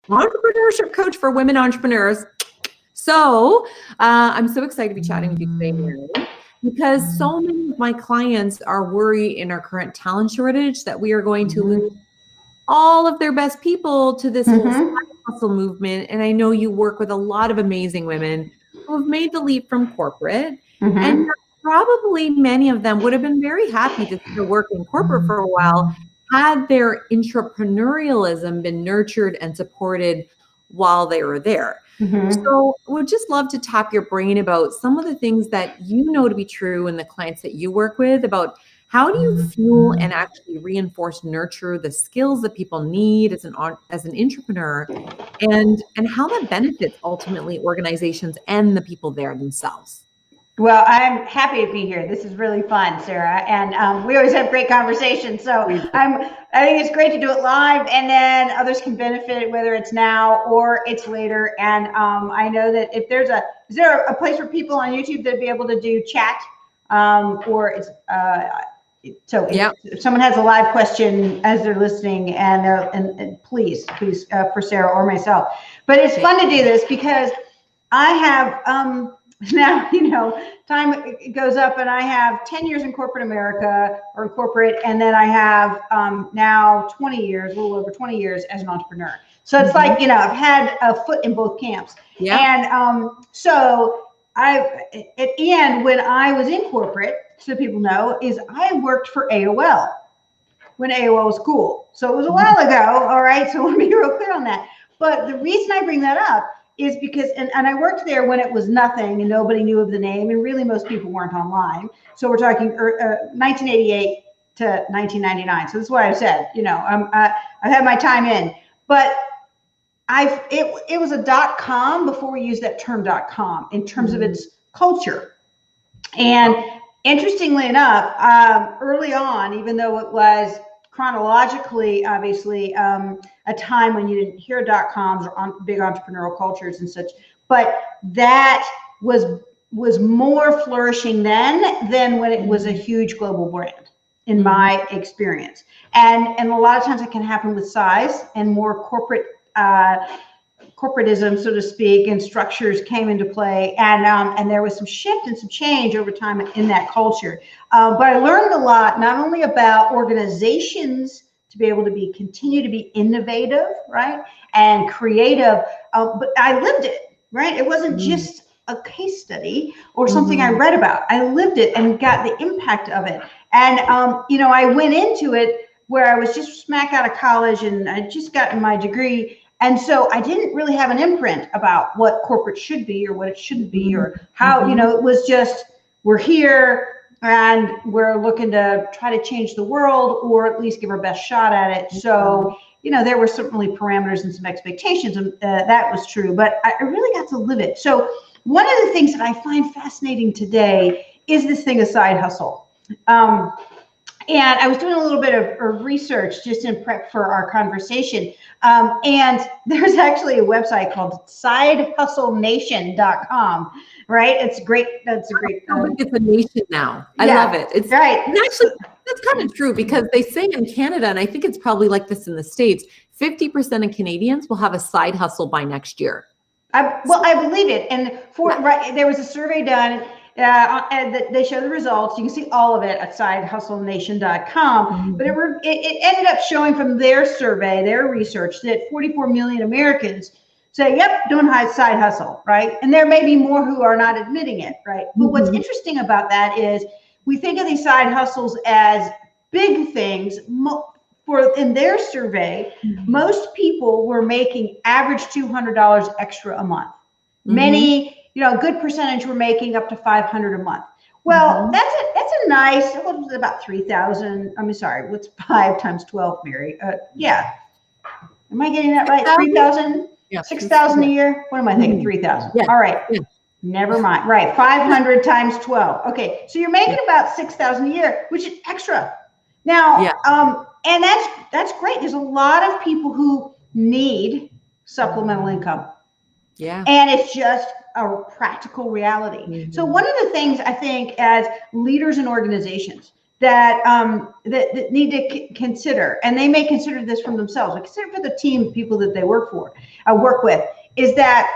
entrepreneurship coach for women entrepreneurs. So I'm so excited to be chatting with you today, Mary, because so many of my clients are worried in our current talent shortage that we are going to lose all of their best people to this whole side hustle movement. And I know you work with a lot of amazing women who have made the leap from corporate, and probably many of them would have been very happy to still work in corporate for a while had their intrapreneurialism been nurtured and supported while they were there. So would just love to tap your brain about some of the things that you know to be true in the clients that you work with about how do you fuel and actually reinforce, nurture the skills that people need as an entrepreneur, and how that benefits ultimately organizations and the people there themselves? Well, I'm happy to be here. This is really fun, Sarah, and we always have great conversations. So I think it's great to do it live, and then others can benefit whether it's now or it's later. And I know that if is there a place for people on YouTube that'd be able to do chat, or it's if someone has a live question as they're listening, and please for Sarah or myself. But it's fun to do this because I have now, time goes up, and I have 10 years in corporate America or in corporate, and then I have now 20 years, a little over 20 years as an entrepreneur. So it's like, I've had a foot in both camps. And so at the end, when I was in corporate, so people know, is I worked for AOL when AOL was cool. So it was a while ago, all right? So I want to be real clear on that. But the reason I bring that up is because, and I worked there when it was nothing and nobody knew of the name, and really most people weren't online. So we're talking 1988 to 1999. So that's what I said, I've had my time in, but it was a .com before we used that term .com in terms of its culture. And interestingly enough, early on, even though it was chronologically, obviously, a time when you didn't hear .coms or big entrepreneurial cultures and such, but that was more flourishing then than when it was a huge global brand, in my experience. And a lot of times it can happen with size and more corporatism, so to speak, and structures came into play, and there was some shift and some change over time in that culture. But I learned a lot, not only about organizations to be able to continue to be innovative, right, and creative, but I lived it, right? It wasn't just a case study or something I read about. I lived it and got the impact of it. And I went into it where I was just smack out of college, and I just gotten my degree. And so I didn't really have an imprint about what corporate should be or what it shouldn't be, or how, it was just, we're here and we're looking to try to change the world, or at least give our best shot at it. So, there were certainly parameters and some expectations, and that was true, but I really got to live it. So one of the things that I find fascinating today is this thing of side hustle. And I was doing a little bit of research just in prep for our conversation. And there's actually a website called sidehustlenation.com, right? It's great. That's a great. It's a nation now. I love it. It's right. And actually, that's kind of true, because they say in Canada, and I think it's probably like this in the States, 50% of Canadians will have a side hustle by next year. I believe it. And there was a survey done. And they show the results. You can see all of it at sidehustlenation.com. But it ended up showing from their survey, their research, that 44 million Americans say, yep, doing side hustle, right? And there may be more who are not admitting it, right? But what's interesting about that is we think of these side hustles as big things. In their survey, most people were making average $200 extra a month. Many, a good percentage were making up to $500 a month. Well, that's a nice, what was it, about 3,000? I'm sorry, what's 5 times 12, Mary? Yeah. Am I getting that right? 3,000? 6,000 a year? What am I thinking? 3,000. Yeah. All right. Yeah. Never mind. Right. 500 times 12. Okay. So you're making about 6,000 a year, which is extra. Now, and that's great. There's a lot of people who need supplemental income. Yeah. And it's just a practical reality. So one of the things I think as leaders in organizations that need to consider, and they may consider this from themselves, but consider for the team people that they work with, is that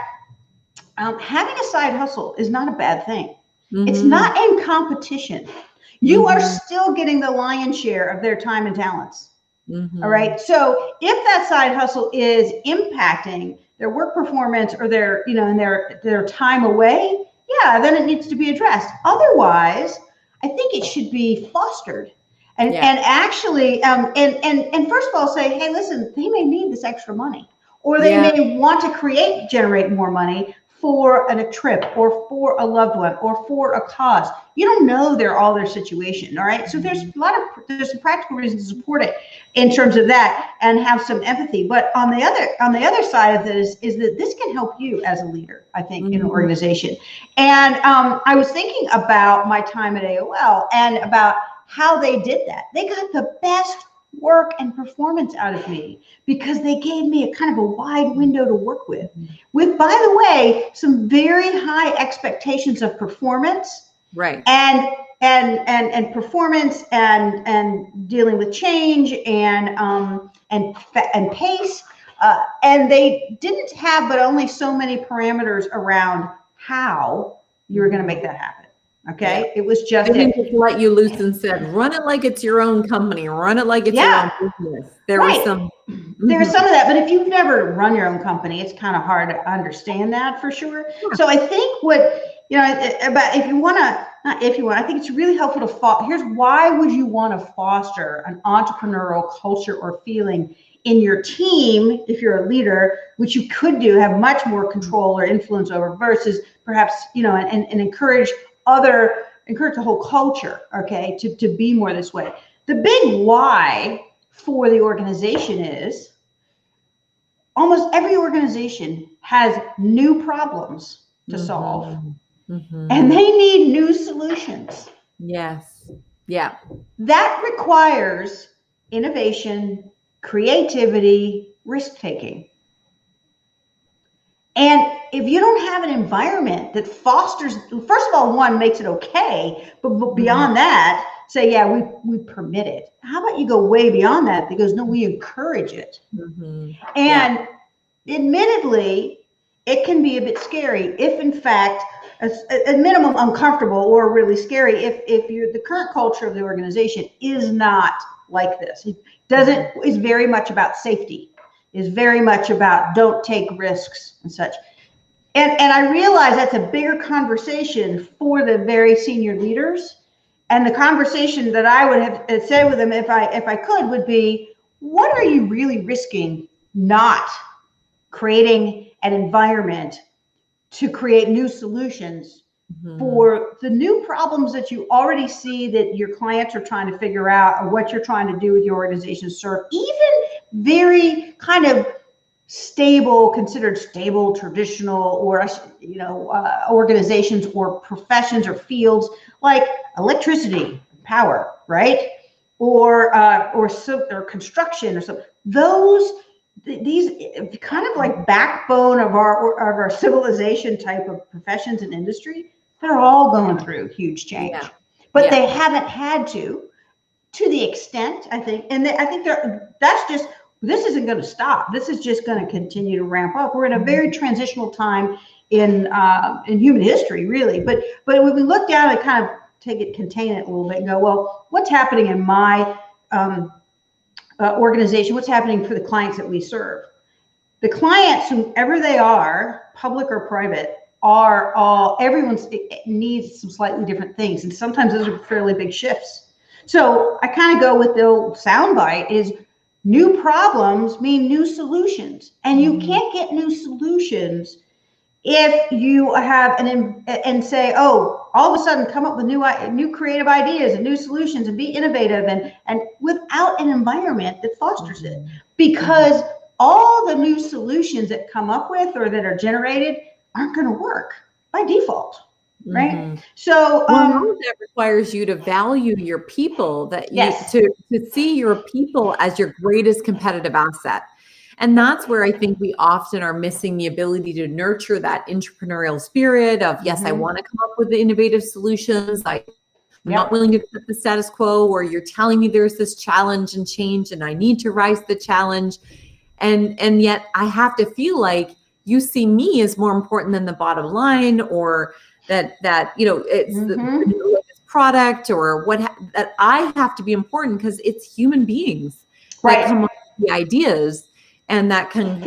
having a side hustle is not a bad thing. It's not in competition. You are still getting the lion's share of their time and talents. All right. So if that side hustle is impacting their work performance or their, and their time away, yeah, then it needs to be addressed. Otherwise, I think it should be fostered and actually, and first of all, say, hey, listen, they may need this extra money, or they may want to generate more money for a trip or for a loved one or for a cause. You don't know all their situation. All right. So there's some practical reasons to support it in terms of that and have some empathy. But on the other side of this is that this can help you as a leader, I think, in an organization. And I was thinking about my time at AOL and about how they did that. They got the best work and performance out of me because they gave me a kind of a wide window to work with, by the way, some very high expectations of performance, right? And performance and dealing with change and pace, and they didn't have but only so many parameters around how you were going to make that happen. Okay. It was just, they didn't just let you loose and said, run it like it's your own company, run it like it's your own business. There was some of that, but if you've never run your own company, it's kind of hard to understand that for sure. So I think I think it's really helpful to here's why would you want to foster an entrepreneurial culture or feeling in your team if you're a leader, which you could have much more control or influence over, versus perhaps, and encourage the whole culture, okay, to be more this way. The big why for the organization is almost every organization has new problems to solve, and they need new solutions. Yes. Yeah. That requires innovation, creativity, risk-taking. And if you don't have an environment that fosters, first of all, one, makes it okay, but beyond that, say, yeah, we permit it. How about you go way beyond that? Because no, we encourage it. And admittedly, it can be a bit scary if, in fact, at minimum uncomfortable or really scary if the current culture of the organization is not like this. It is very much about safety, is very much about don't take risks and such. And I realize that's a bigger conversation for the very senior leaders. And the conversation that I would have said with them if I could would be, what are you really risking not creating an environment to create new solutions for the new problems that you already see that your clients are trying to figure out, or what you're trying to do with your organization to serve, even very kind of considered stable, traditional, or organizations or professions or fields like electricity, power, right, or construction or something. These kind of like backbone of our civilization type of professions and industry, they're all going through huge change, but they haven't had to the extent, I think, and I think this isn't going to stop. This is just going to continue to ramp up. We're in a very transitional time in human history, really. But when we look down and kind of contain it a little bit and go, well, what's happening in my organization? What's happening for the clients that we serve? The clients, whoever they are, public or private, everyone needs some slightly different things, and sometimes those are fairly big shifts. So I kind of go with the old soundbite is, new problems mean new solutions, and you can't get new solutions if you have and say, oh, all of a sudden come up with new creative ideas and new solutions and be innovative and without an environment that fosters it, because all the new solutions that come up with or that are generated aren't going to work by default. Right. So that requires you to value your people, to see your people as your greatest competitive asset. And that's where I think we often are missing the ability to nurture that entrepreneurial spirit of, yes, I want to come up with the innovative solutions. I I'm not willing to accept the status quo, or you're telling me there's this challenge and change and I need to rise to the challenge. And yet I have to feel like you see me as more important than the bottom line, or that it's the product, or that I have to be important because it's human beings that come up with the ideas and that can.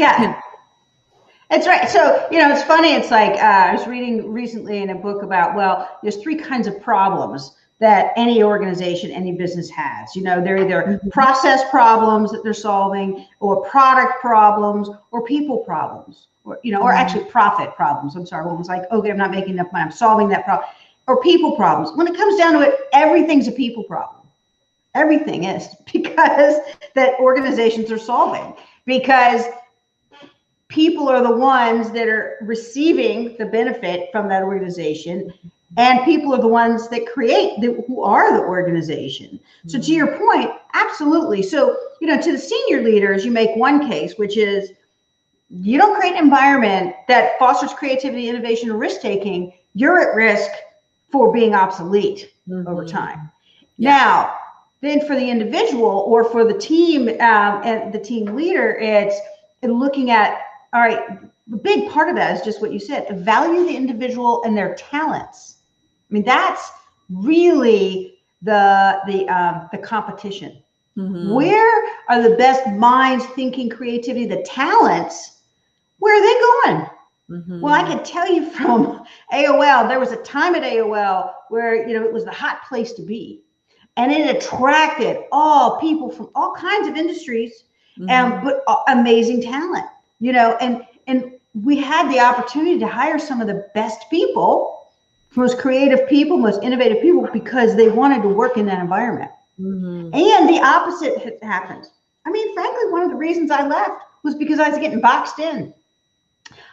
That's right. So, it's funny. It's like, I was reading recently in a book about, well, there's 3 kinds of problems that any organization, any business has. They're either process problems that they're solving, or product problems, or people problems, or actually profit problems. I'm sorry. One was like, okay, I'm not making enough money, I'm solving that problem. Or people problems. When it comes down to it, everything's a people problem. Everything is, because that organizations are solving, because people are the ones that are receiving the benefit from that organization, and people are the ones that who are the organization. So to your point, absolutely. So, to the senior leaders, you make one case, which is you don't create an environment that fosters creativity, innovation, and risk-taking, you're at risk for being obsolete over time. Now, then for the individual or for the team and the team leader, it's looking at, all right, the big part of that is just what you said, value the individual and their talents. I mean, that's really the competition. Where are the best minds, thinking, creativity, the talents? Where are they going? Well, I can tell you from AOL, there was a time at AOL where, it was the hot place to be. And it attracted all people from all kinds of industries, but amazing talent, and we had the opportunity to hire some of the best people, most creative people, most innovative people, because they wanted to work in that environment. And the opposite happened. I mean, frankly, one of the reasons I left was because I was getting boxed in.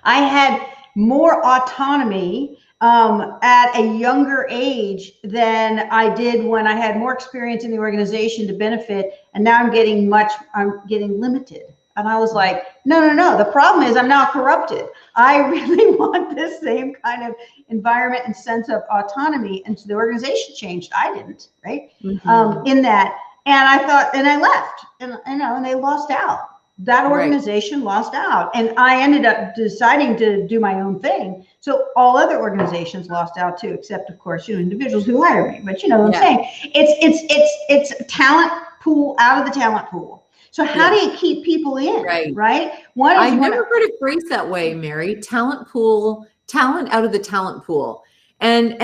I had more autonomy at a younger age than I did when I had more experience in the organization to benefit, and now I'm getting limited. And I was like, no. The problem is I'm now corrupted. I really want this same kind of environment and sense of autonomy. And so the organization changed. I didn't, right? In that. And I thought, and I left, and they lost out. That organization lost out. And I ended up deciding to do my own thing. So all other organizations lost out too, except of course, individuals who hire me. But you know what I'm saying? It's a talent pool out of the talent pool. So how do you keep people in? Right. I've never heard it phrased that way, Mary. Talent pool, talent out of the talent pool. And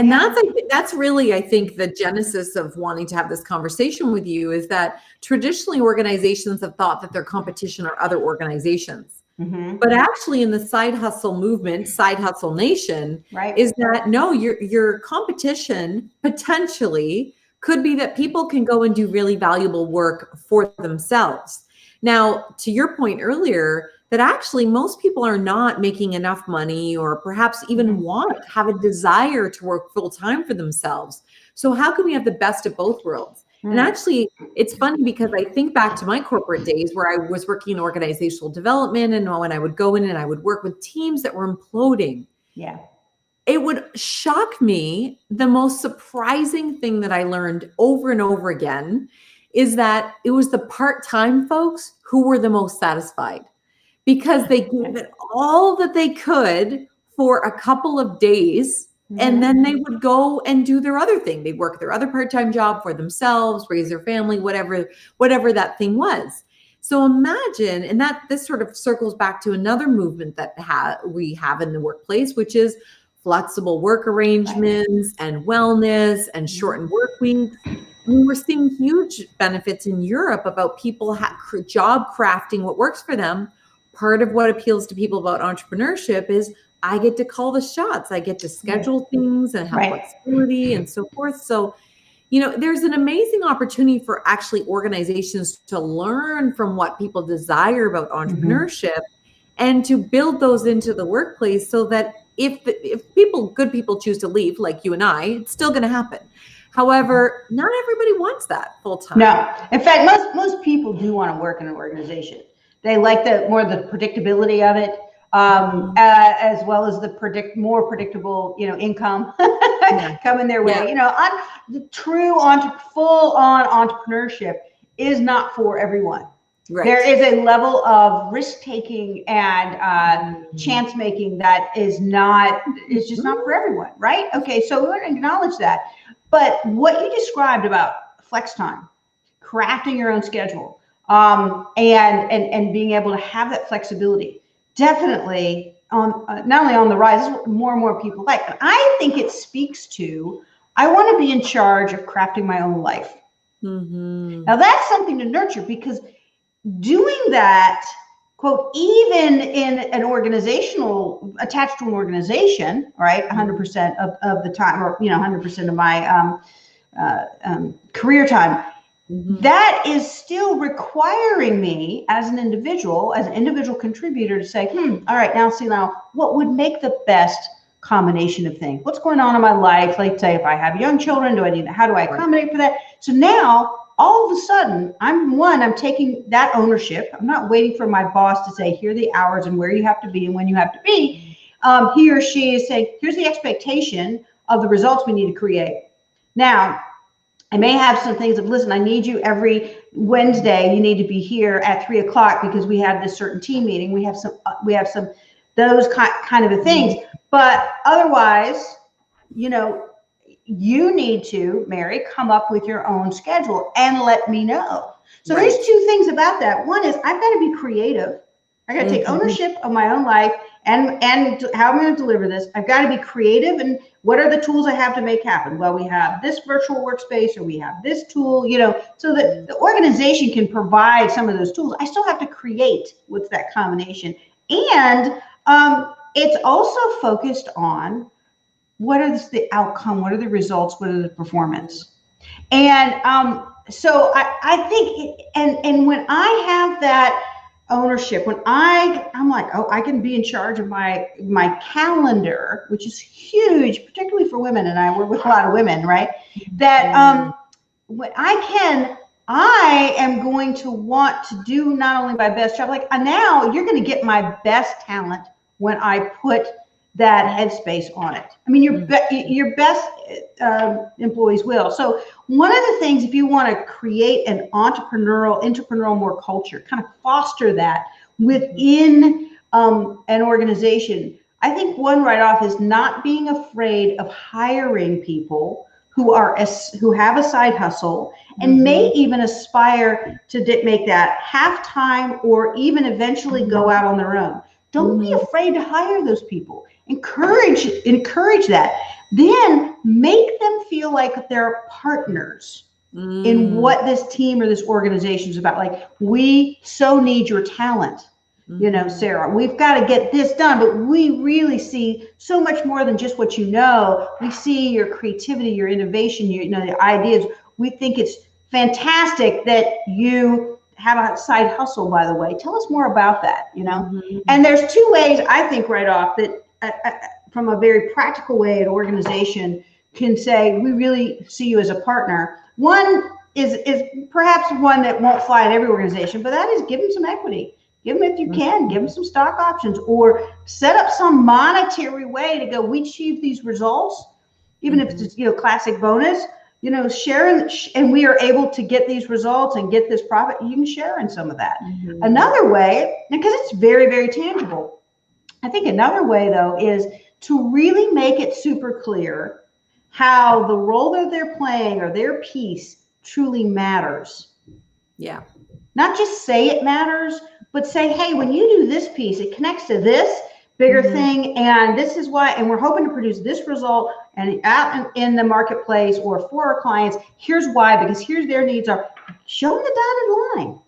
that's really, I think, the genesis of wanting to have this conversation with you, is that traditionally organizations have thought that their competition are other organizations. But actually in the side hustle movement, side hustle nation, is that no, your competition potentially could be that people can go and do really valuable work for themselves. Now, to your point earlier, that actually most people are not making enough money, or perhaps even have a desire to work full time for themselves. So how can we have the best of both worlds? And actually, it's funny because I think back to my corporate days where I was working in organizational development, and when I would go in and I would work with teams that were imploding. It would shock me. The most surprising thing that I learned over and over again is that it was the part-time folks who were the most satisfied, because they gave it all that they could for a couple of days, and then they would go and do their other thing. They'd work their other part-time job for themselves, raise their family, whatever that thing was. So imagine, and this sort of circles back to another movement that we have in the workplace, which is flexible work arrangements and wellness and shortened work weeks. I mean, we're seeing huge benefits in Europe about people job crafting what works for them. Part of what appeals to people about entrepreneurship is I get to call the shots. I get to schedule things and have flexibility and so forth. So, there's an amazing opportunity for actually organizations to learn from what people desire about entrepreneurship and to build those into the workplace, so that if good people choose to leave, like you and I, it's still going to happen. However, not everybody wants that full time. No, in fact, most people do want to work in an organization. They like the predictability of it, as well as the more predictable, income. coming their way. You know, the true full-on entrepreneurship is not for everyone. Right. There is a level of risk-taking and chance making that is just not for everyone, right? Okay, so we want to acknowledge that. But what you described about flex time, crafting your own schedule, and being able to have that flexibility, definitely not only on the rise, this is what more and more people like. But I think it speaks to, I want to be in charge of crafting my own life. Now that's something to nurture, because doing that, quote, even in an organizational, attached to an organization, right, 100% of the time, or 100% of my career time, that is still requiring me as an individual contributor to say, all right, now what would make the best combination of things? What's going on in my life? Like, say, if I have young children, how do I accommodate for that? So now, all of a sudden, I'm taking that ownership. I'm not waiting for my boss to say, here are the hours and where you have to be and when you have to be. He or she is saying, here's the expectation of the results we need to create. Now, I may have some things of, listen, I need you every Wednesday. You need to be here at 3 o'clock because we have this certain team meeting. We have some those kind of things. But otherwise, you need to, Mary, come up with your own schedule and let me know. So there's two things about that. One is I've got to be creative. I got to take ownership of my own life and how I'm going to deliver this. I've got to be creative. And what are the tools I have to make happen? Well, we have this virtual workspace, or we have this tool, so that the organization can provide some of those tools. I still have to create what's that combination. And it's also focused on, what is the outcome? What are the results? What are the performance? And so I think, and when I have that ownership, when I'm like, oh, I can be in charge of my calendar, which is huge, particularly for women, and I work with a lot of women, right? That when I am going to want to do not only my best job, like now you're going to get my best talent when I put that headspace on it. I mean, your best employees will. So one of the things, if you want to create an entrepreneurial more culture, kind of foster that within an organization, I think one right-off is not being afraid of hiring people who have a side hustle and may even aspire to make that half-time or even eventually go out on their own. Don't be afraid to hire those people. Encourage that. Then make them feel like they're partners in what this team or this organization is about. Like, we so need your talent, Sarah. We've got to get this done, but we really see so much more than just what you know. We see your creativity, your innovation, the ideas. We think it's fantastic that you have a side hustle, by the way. Tell us more about that, And there's two ways I think right off that from a very practical way an organization can say, we really see you as a partner. One is perhaps one that won't fly in every organization, but that is give them some equity. Give them, if you can, give them some stock options, or set up some monetary way to go, we achieve these results, even if it's classic bonus, share, and we are able to get these results and get this profit. You can share in some of that. Another way, because it's very, very tangible, I think another way, though, is to really make it super clear how the role that they're playing or their piece truly matters. Yeah. Not just say it matters, but say, hey, when you do this piece, it connects to this bigger thing, and this is why, and we're hoping to produce this result and out in the marketplace or for our clients. Here's why, because here's their needs are. Show them the dotted line.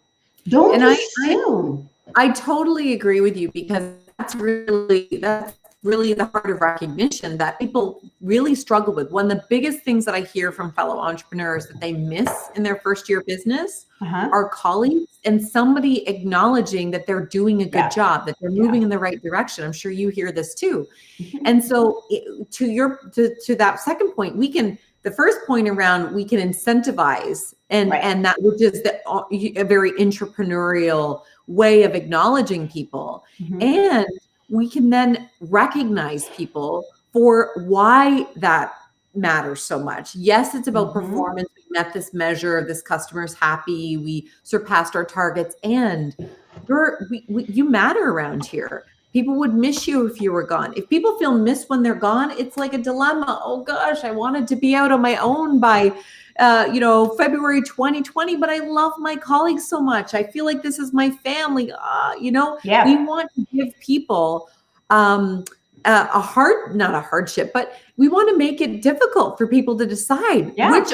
Don't assume. I totally agree with you, because that's really the heart of recognition that people really struggle with. One of the biggest things that I hear from fellow entrepreneurs that they miss in their first year of business are colleagues and somebody acknowledging that they're doing a good job, that they're moving in the right direction. I'm sure you hear this too. And so to that second point, the first point around, we can incentivize and that, which is a very entrepreneurial way of acknowledging people. And we can then recognize people for why that matters so much. Yes, it's about performance. We met this measure, this customer's happy, we surpassed our targets, and you matter around here. People would miss you if you were gone. If people feel missed when they're gone, it's like a dilemma. Oh gosh, I wanted to be out on my own by February 2020, but I love my colleagues so much. I feel like this is my family. We want to give people not a hardship, but we want to make it difficult for people to decide which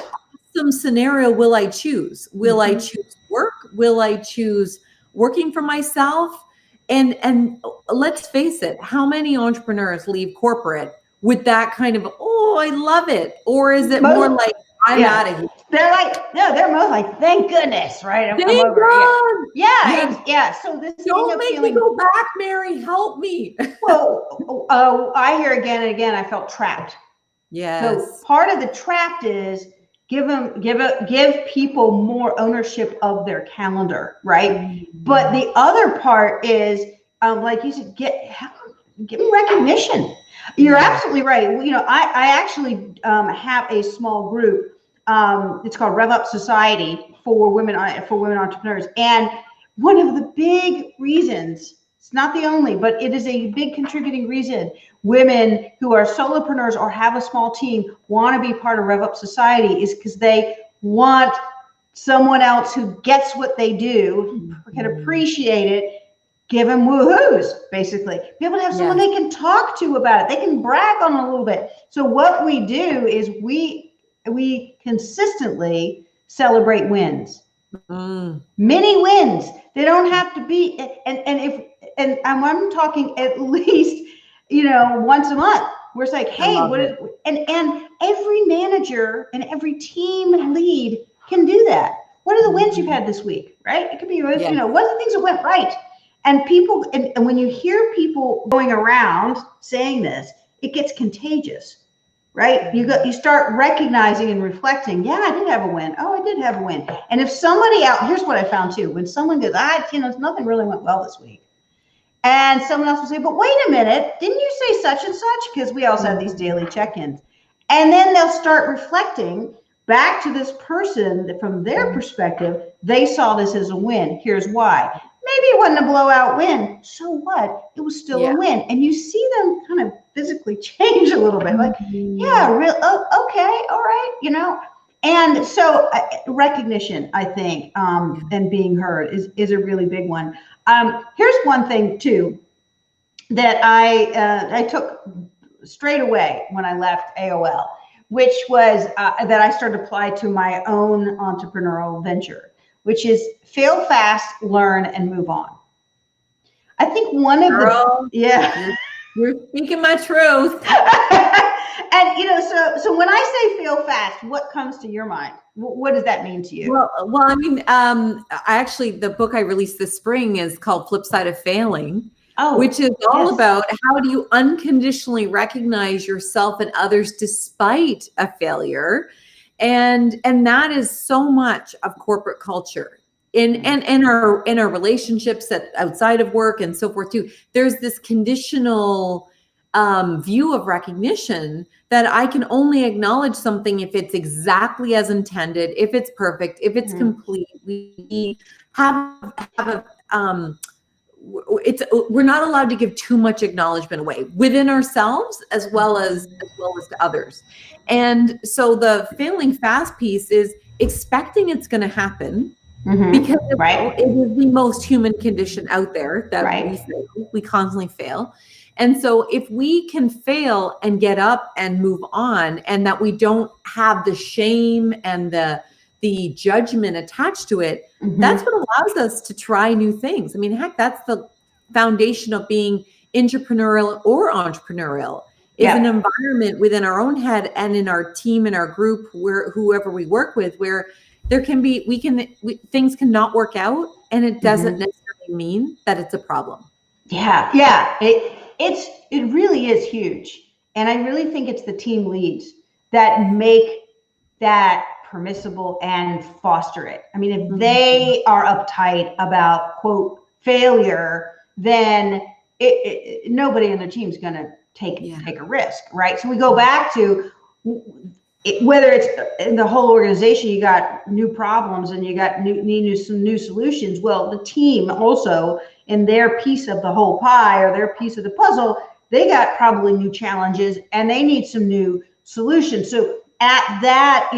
awesome scenario will I choose? Will I choose work? Will I choose working for myself? And let's face it, how many entrepreneurs leave corporate with that kind of, oh, I love it? Or is it more like, I'm out of here? They're like, no, they're most like, thank goodness, right? I'm Thank over. God. Yeah. So this don't make me go back, Mary. Help me. Well, I hear again and again, I felt trapped. Yes. So part of the trapped is give people more ownership of their calendar, right? But the other part is, like you said, give them recognition. You're absolutely right. I actually have a small group. It's called Rev Up Society for women entrepreneurs, and one of the big reasons, it's not the only, but it is a big contributing reason women who are solopreneurs or have a small team want to be part of Rev Up Society is because they want someone else who gets what they do, can appreciate it, give them woohoos, basically. Be able to have someone they can talk to about it. They can brag on it a little bit. So what we do is we consistently celebrate wins. Many wins. They don't have to be, and I'm talking at least, once a month. We're like, hey, and every manager and every team lead can do that. What are the wins you've had this week, right? It could be, what are the things that went right? And people, and when you hear people going around saying this, it gets contagious, right? You start recognizing and reflecting. Yeah, I did have a win. Oh, I did have a win. And if somebody here's what I found too. When someone goes, nothing really went well this week. And someone else will say, but wait a minute, didn't you say such and such? Because we also have these daily check-ins. And then they'll start reflecting back to this person that from their perspective, they saw this as a win. Here's why. Maybe it wasn't a blowout win. So what? It was still a win. And you see them kind of physically change a little bit. Like, okay, all right, And so recognition, I think, and being heard is a really big one. Here's one thing too that I took straight away when I left AOL, which was that I started to apply to my own entrepreneurial venture, which is fail fast, learn, and move on. I think one of you're speaking my truth. And so when I say fail fast, what comes to your mind? What does that mean to you? Well, I mean, the book I released this spring is called Flip Side of Failing, which is all about how do you unconditionally recognize yourself and others despite a failure. And that is so much of corporate culture in our relationships outside of work and so forth too. There's this conditional view of recognition that I can only acknowledge something if it's exactly as intended, if it's perfect, if it's complete. We we're not allowed to give too much acknowledgement away within ourselves as well as to others. And so the failing fast piece is expecting it's going to happen because it is the most human condition out there that we constantly fail. And so if we can fail and get up and move on, and that we don't have the shame and the judgment attached to it, that's what allows us to try new things. I mean, heck, that's the foundation of being intrapreneurial or entrepreneurial, is an environment within our own head and in our team, in our group, where whoever we work with, where there can be, things cannot work out, and it doesn't necessarily mean that it's a problem. It really is huge. And I really think it's the team leads that make that permissible and foster it. I mean, if they are uptight about, quote, failure, then nobody in the team is going to take a risk, right? So we go back to whether it's in the whole organization, you got new problems and you got some new solutions. Well, the team also, in their piece of the whole pie or their piece of the puzzle, they got probably new challenges and they need some new solutions. So at that,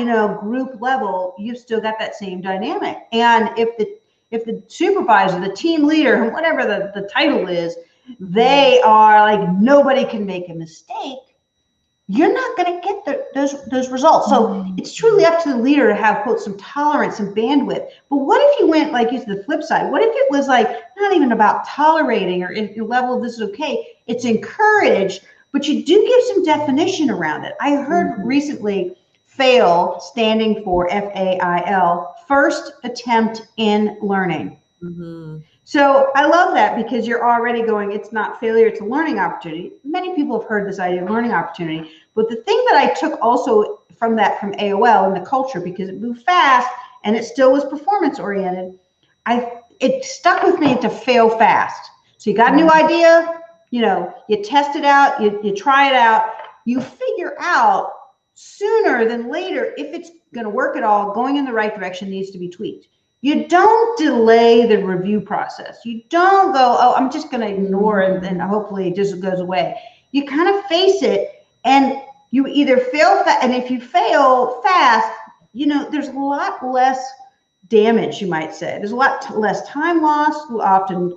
group level, you've still got that same dynamic. And if the supervisor, the team leader, whatever the title is, they are like, nobody can make a mistake, you're not going to get those results. So it's truly up to the leader to have, quote, some tolerance, some bandwidth. But what if you went, like, it's the flip side? What if it was like not even about tolerating or if the level of this is okay? It's encouraged, but you do give some definition around it. I heard recently FAIL, standing for FAIL, first attempt in learning. So I love that because you're already going, it's not failure, it's a learning opportunity. Many people have heard this idea of learning opportunity. But the thing that I took also from AOL and the culture, because it moved fast and it still was performance oriented, it stuck with me to fail fast. So you got a new idea, you test it out, you try it out, you figure out sooner than later if it's going to work at all, going in the right direction, needs to be tweaked. You don't delay the review process. You don't go, oh, I'm just going to ignore it and hopefully it just goes away. You kind of face it, and you either fail fast, and if you fail fast, there's a lot less damage, you might say. There's a lot less time loss, often,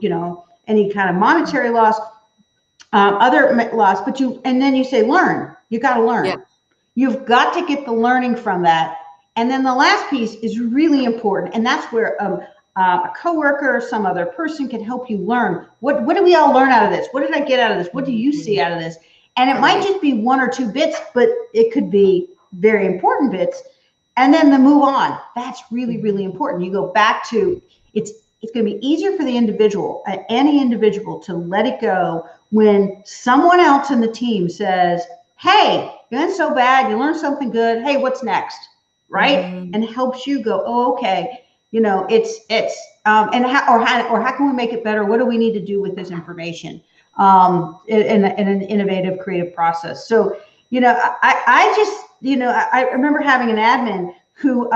any kind of monetary loss, other loss, and then you say, learn. You got to learn. Yeah. You've got to get the learning from that. And then the last piece is really important, and that's where a coworker or some other person can help you learn. What do we all learn out of this? What did I get out of this? What do you see out of this? And it might just be 1 or 2 bits, but it could be very important bits. And then the move on. That's really, really important. You go back to, it's going to be easier for the individual, any individual, to let it go when someone else in the team says, hey, you went so bad, you learned something good. Hey, what's next? Right? And helps you go, oh, okay, and how can we make it better? What do we need to do with this information in an innovative, creative process? So, I just, I remember having an admin who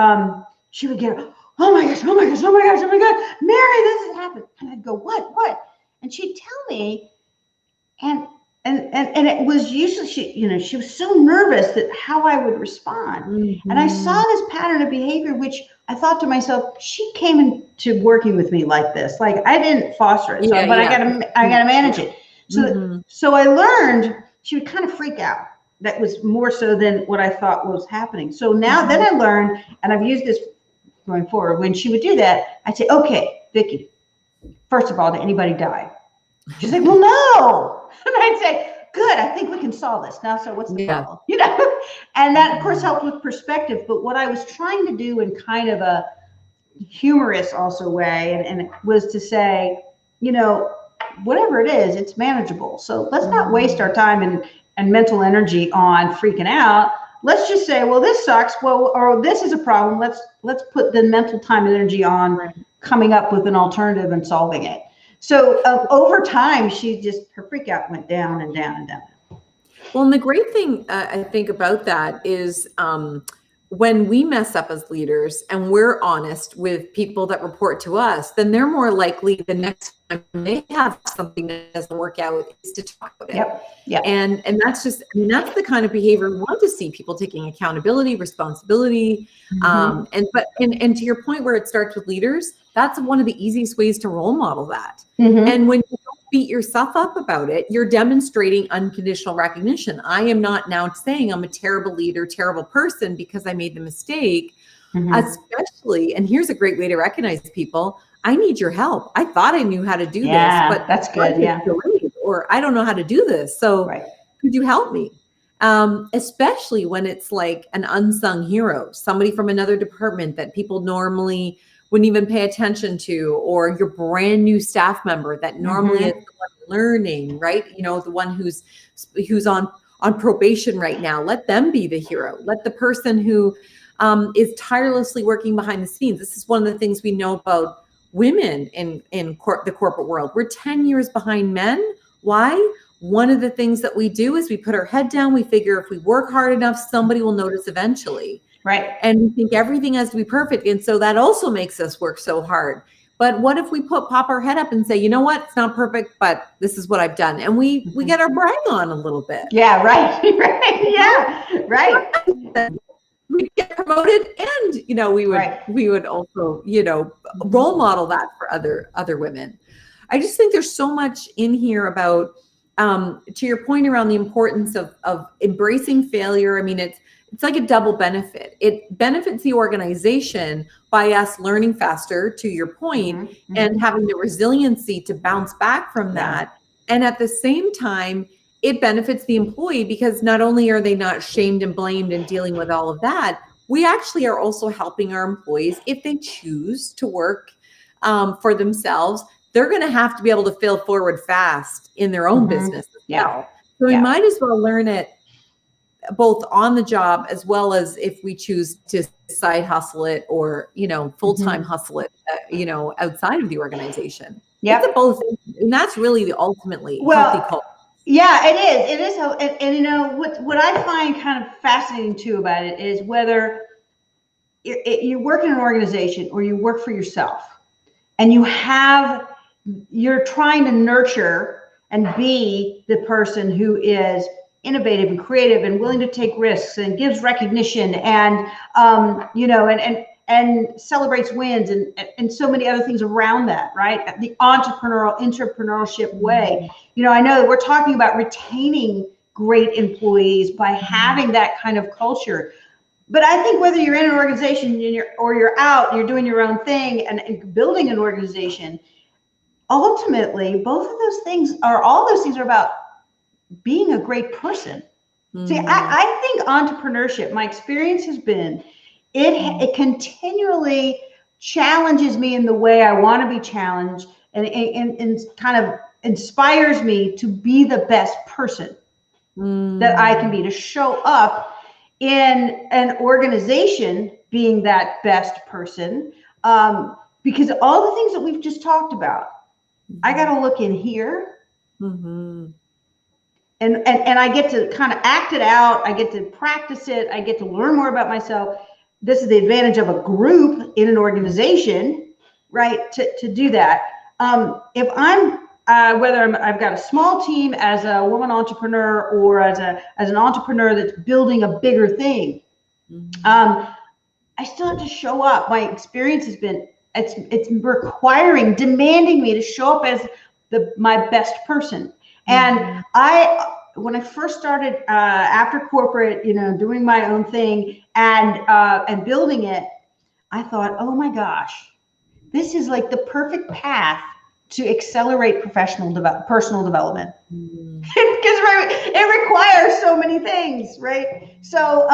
she would get, oh my gosh, Mary, this has happened. And I'd go, what? And she'd tell me, and it was usually she was so nervous that how I would respond. And I saw this pattern of behavior, which I thought to myself, she came into working with me like this. Like, I didn't foster it, I gotta manage it. So I learned she would kind of freak out. That was more so than what I thought was happening. So now then I learned, and I've used this going forward. When she would do that, I'd say, okay, Vicki, first of all, did anybody die? She's like, well, no. And I'd say, good, I think we can solve this now. So what's the problem? And that, of course, helped with perspective. But what I was trying to do in kind of a humorous also way, and it was to say, whatever it is, it's manageable. So let's not waste our time and mental energy on freaking out. Let's just say, well, this sucks. Well, or this is a problem. Let's put the mental time and energy on coming up with an alternative and solving it. So over time, her freak out went down and down and down. Well, and the great thing I think about that is when we mess up as leaders and we're honest with people that report to us, then they're more likely the next time they have something that doesn't work out is to talk about it. Yep. And that's just, that's the kind of behavior we want to see, people taking accountability, responsibility. And to your point where it starts with leaders, that's one of the easiest ways to role model that. And when you don't beat yourself up about it, you're demonstrating unconditional recognition. I am not now saying I'm a terrible leader, terrible person because I made the mistake, especially, and here's a great way to recognize people. I need your help. I thought I knew how to do this, but that's good. Or I don't know how to do this. So could you help me? Especially when it's like an unsung hero, somebody from another department that people normally wouldn't even pay attention to, or your brand new staff member that normally is the one learning, right? The one who's on probation right now. Let them be the hero. Let the person who is tirelessly working behind the scenes. This is one of the things we know about women in the corporate world. We're 10 years behind men. Why? one of the things that we do is we put our head down. We figure if we work hard enough, somebody will notice eventually. Right. And we think everything has to be perfect. And so that also makes us work so hard. But what if we pop our head up and say, you know what, it's not perfect, but this is what I've done. And we get our brag on a little bit. Yeah, right. Right. Yeah, right. We get promoted, and we would also role model that for other women. I just think there's so much in here about to your point around the importance of embracing failure. I mean, it's like a double benefit. It benefits the organization by us learning faster, to your point, and having the resiliency to bounce back from that. And at the same time, it benefits the employee because not only are they not shamed and blamed and dealing with all of that, we actually are also helping our employees if they choose to work for themselves. They're going to have to be able to fail forward fast in their own business as well. So we might as well learn it both on the job as well as if we choose to side hustle it or, full-time hustle it, outside of the organization. Yeah. It's a both. And that's really the ultimately healthy culture. Yeah, it is. It is. And what I find kind of fascinating too about it is whether you work in an organization or you work for yourself and you're trying to nurture and be the person who is innovative and creative and willing to take risks and gives recognition and and celebrates wins and so many other things around that, right? The intrapreneurship way. I know that we're talking about retaining great employees by having that kind of culture. But I think whether you're in an organization or you're out, you're doing your own thing and building an organization, ultimately, all those things are about being a great person. See, I think entrepreneurship, my experience has been, it continually challenges me in the way I want to be challenged and kind of inspires me to be the best person that I can be, to show up in an organization being that best person. Because all the things that we've just talked about, I got to look in here. And I get to kind of act it out. I get to practice it. I get to learn more about myself. This is the advantage of a group in an organization, right? To do that. If I'm, I've got a small team as a woman entrepreneur or as an entrepreneur that's building a bigger thing, I still have to show up. My experience has been, it's demanding me to show up as my best person. And when I first started after corporate, doing my own thing and building it, I thought, oh my gosh, this is like the perfect path to accelerate personal development. Because it requires so many things, right? So,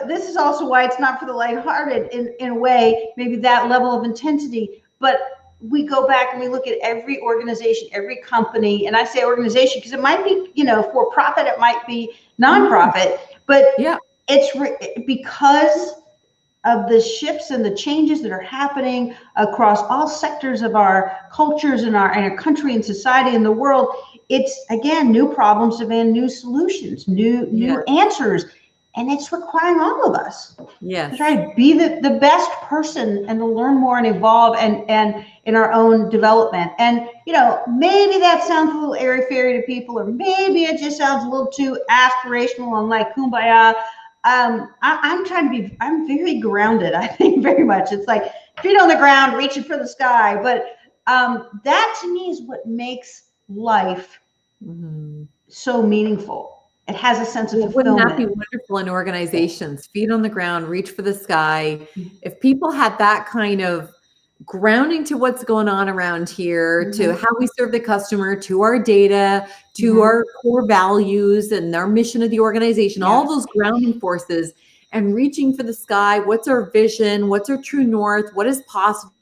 this is also why it's not for the lighthearted in a way, maybe that level of intensity, but we go back and we look at every organization, every company, and I say organization because it might be, for profit, it might be nonprofit, but it's because of the shifts and the changes that are happening across all sectors of our cultures and our country and society and the world. It's, again, new problems demand new solutions, new answers. And it's requiring all of us to try to be the best person and to learn more and evolve and in our own development. And, maybe that sounds a little airy-fairy to people, or maybe it just sounds a little too aspirational and like kumbaya. I'm very grounded, I think, very much. It's like feet on the ground, reaching for the sky. But that to me is what makes life so meaningful. It has a sense of fulfillment. Wouldn't that be wonderful in organizations? Feet on the ground, reach for the sky. If people had that kind of grounding to what's going on around here, to how we serve the customer, to our data, to our core values and our mission of the organization, all those grounding forces, and reaching for the sky. What's our vision? What's our true north? What is possible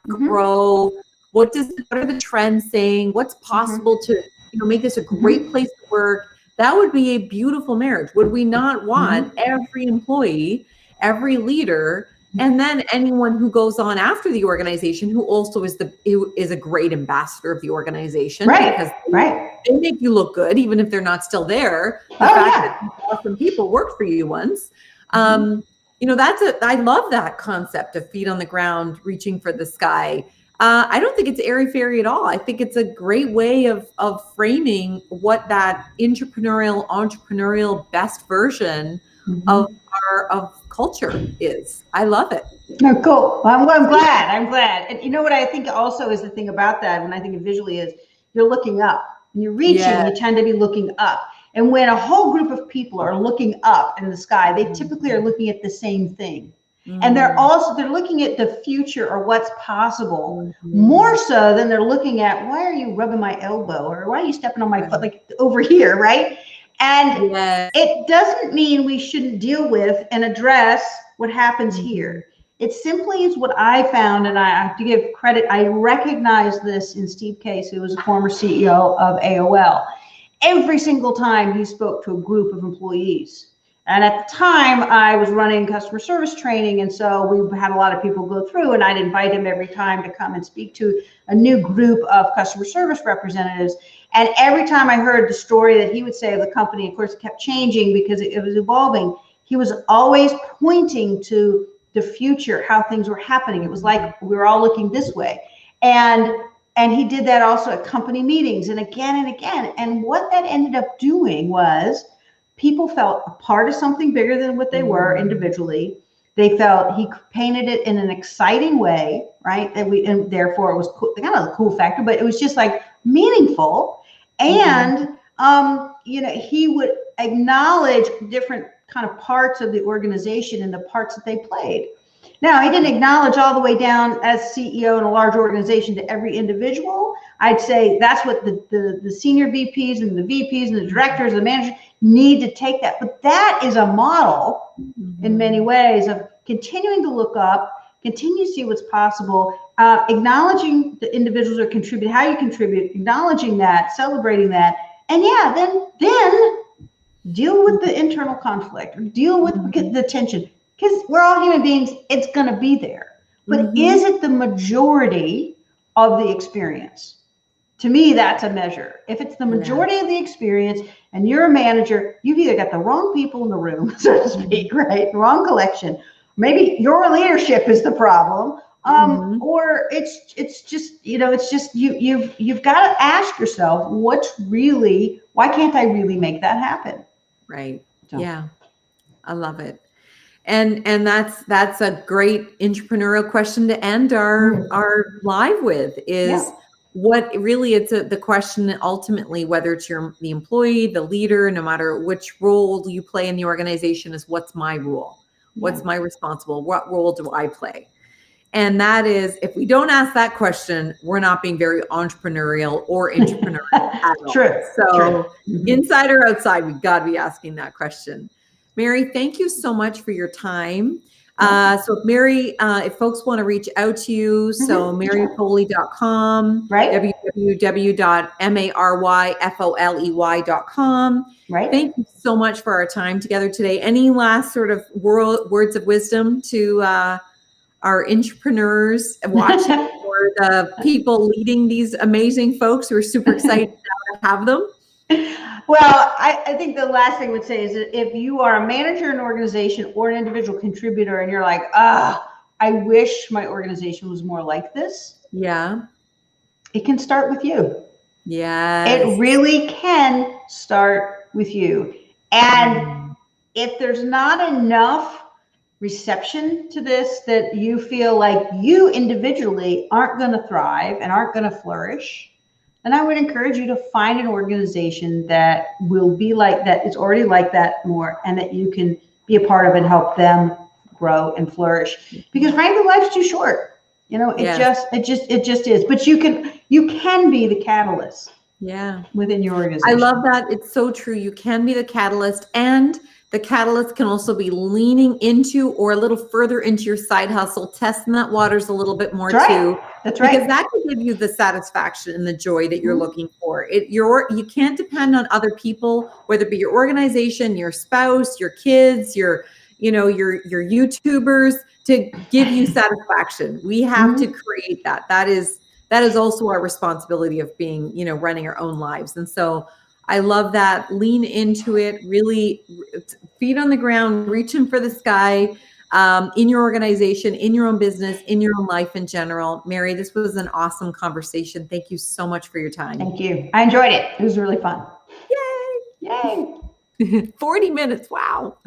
to grow? What are the trends saying? What's possible to make this a great place to work? That would be a beautiful marriage. Would we not want every employee, every leader And then anyone who goes on after the organization who also is a great ambassador of the organization, because they make you look good, even if they're not still there. The fact that these awesome people worked for you once. You know, I love that concept of feet on the ground, reaching for the sky. I don't think it's airy-fairy at all. I think it's a great way of framing what that entrepreneurial best version of culture is. I love it. Oh, cool. Well, I'm glad. And you know what I think also is the thing about that, when I think of visually, is you're looking up. When you're reaching, you tend to be looking up. And when a whole group of people are looking up in the sky, they typically are looking at the same thing. And they're looking at the future or what's possible more so than they're looking at, why are you rubbing my elbow, or why are you stepping on my foot, like over here, right? And it doesn't mean we shouldn't deal with and address what happens here. It simply is what I found, and I have to give credit. I recognize this in Steve Case, who was a former CEO of AOL. Every single time he spoke to a group of employees. And at the time, I was running customer service training, and so we had a lot of people go through, and I'd invite him every time to come and speak to a new group of customer service representatives. And every time I heard the story that he would say of the company, of course, it kept changing because it was evolving. He was always pointing to the future, how things were happening. It was like we were all looking this way. And he did that also at company meetings and again. And what that ended up doing was people felt a part of something bigger than what they were individually. They felt he painted it in an exciting way, right? And therefore it was cool, kind of a cool factor, but it was just like meaningful. And, you know, he would acknowledge different kind of parts of the organization and the parts that they played. Now, he didn't acknowledge all the way down as CEO in a large organization to every individual. I'd say that's what the senior VPs and the VPs and the directors and the managers need to take that. But that is a model in many ways of continuing to look up, continue to see what's possible, acknowledging the individuals are contributing, how you contribute, acknowledging that, celebrating that. And then deal with the internal conflict, or deal with the tension. Because we're all human beings, it's going to be there. But is it the majority of the experience? To me, that's a measure. If it's the majority of the experience and you're a manager, you've either got the wrong people in the room, so to speak, right? The wrong collection. Maybe your leadership is the problem. Or it's just, you know, it's just you've got to ask yourself, why can't I really make that happen? Right. So. Yeah. I love it. And that's a great entrepreneurial question to end our live with is what really the question ultimately, whether it's the employee, the leader, no matter which role you play in the organization, is what's my role? What's my responsible? What role do I play? And that is, if we don't ask that question, we're not being very entrepreneurial or entrepreneurial at all. True. So inside or outside, we've got to be asking that question. Mary, thank you so much for your time. So Mary, if folks want to reach out to you, so maryfoley.com, right? www.maryfoley.com. Right. Thank you so much for our time together today. Any last sort of words of wisdom to our entrepreneurs watching or the people leading these amazing folks who are super excited to have them? Well, I think the last thing I would say is that if you are a manager in an organization or an individual contributor and you're like, I wish my organization was more like this. Yeah. It can start with you. Yeah. It really can start with you. And if there's not enough reception to this, that you feel like you individually aren't going to thrive and aren't going to flourish, and I would encourage you to find an organization that will be like that, is already like that more, and that you can be a part of and help them grow and flourish. Because frankly, life's too short. You know, it just is. But you can be the catalyst. Yeah. Within your organization. I love that. It's so true. You can be the catalyst, and the catalyst can also be leaning into or a little further into your side hustle, testing that waters a little bit more too. That's right. Because that can give you the satisfaction and the joy that you're looking for. You can't depend on other people, whether it be your organization, your spouse, your kids, your your YouTubers to give you satisfaction. We have to create that. That is also our responsibility of being, running our own lives. And so I love that. Lean into it, really feet on the ground, reaching for the sky, in your organization, in your own business, in your own life in general. Mary, this was an awesome conversation. Thank you so much for your time. Thank you. I enjoyed it. It was really fun. Yay. Yay. 40 minutes. Wow.